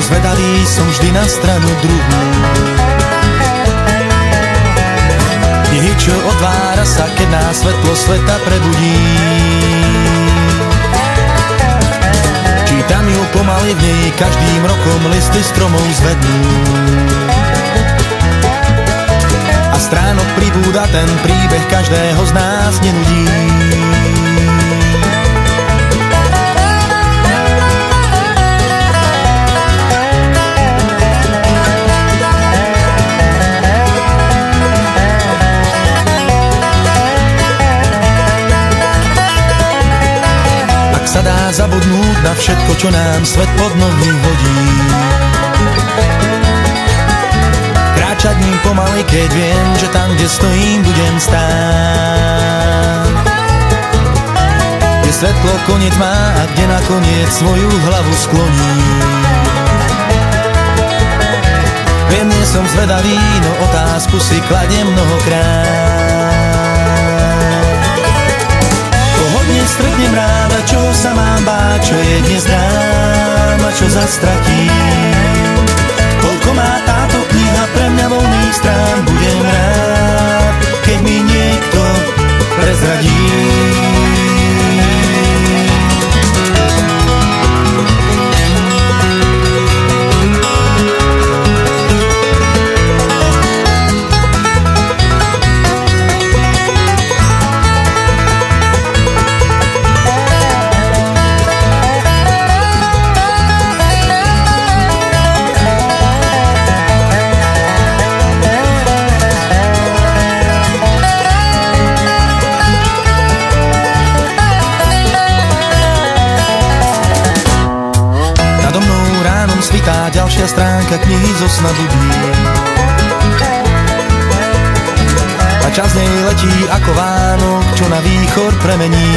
zvedavý, som vždy na stranu druhú. Knihy, čo otvára sa, keď nás svetlo sveta prebudí. Čítam ju pomaly, v nej každým rokom listy stromov zvednú. A stránok pribúda, ten príbeh každého z nás nenudí. Sa dá zabudnúť na všetko, čo nám svet pod nohy hodí. Kráčať ním pomaly, keď viem, že tam, kde stojím, budem stáť. Kde svetlo koniec má a kde nakoniec svoju hlavu skloní. Viem, nie som zvedavý, no otázku si kladiem mnohokrát. Stretnem ráda, čo sa mám báť, čo je dnes dám a čo zastratím. Koľko má táto kniha pre mňa voľných strán, budem rád, keď mi niekto prezradí. Svitá ďalšia stránka knihy zo sna budí. A čas nej letí ako Vánok, čo na východ premení.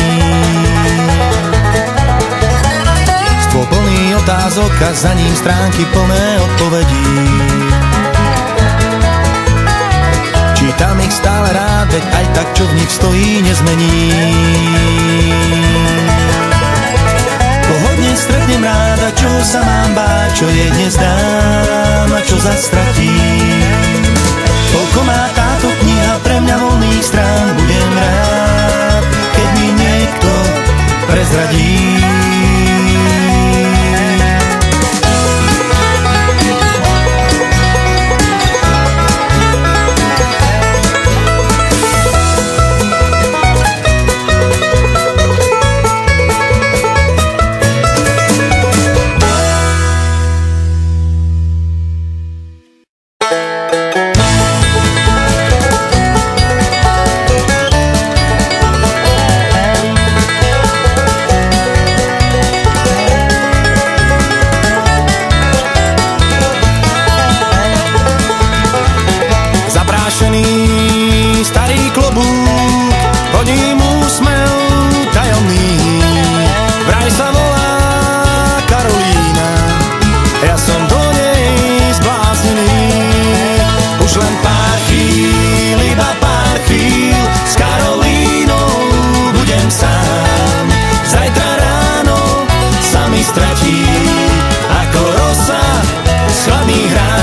Stôl plný otázok a za ním stránky plné odpovedí. Čítam ich stále rád, veď aj tak, čo v nich stojí, nezmení. Pohodne stretnem ráda, čo sa mám báť, čo je dnes dám a čo zastratím. Koľko má táto kniha pre mňa voľných strán, budem rád, keď mi niekto prezradí. Starý klobúk, hodím úsmev tajomný. Vraj sa volá Karolína, ja som do nej zbláznený. Už len pár chvíľ, iba pár chvíľ, s Karolínou budem sám. Zajtra ráno sa mi stratí, ako rosa z chladných rán.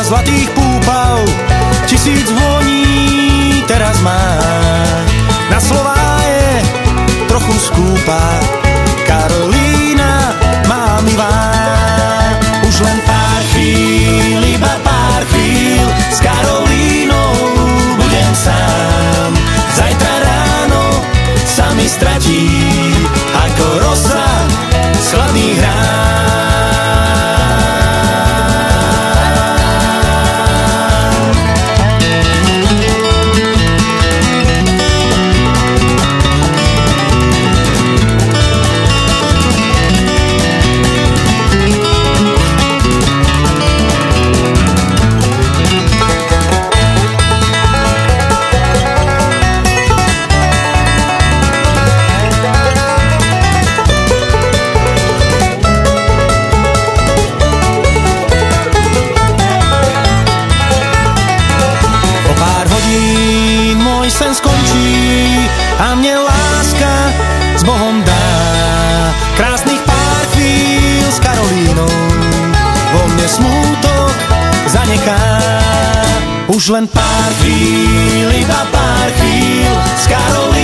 Zlatých púpav, 1000 voní teraz má. Na slová je trochu skúpa, Karolína má milá. Už len pár chvíľ, iba pár chvíľ, s Karolínou budem sám. Zajtra ráno sa mi stratí, ako rosa z chladných rán. môj sen skončí a mne láska s Bohom dá krásnych pár chvíľ s Karolínou, vo mne smútok zanechá. Už len pár chvíľ, iba pár chvíľ s Karolínou.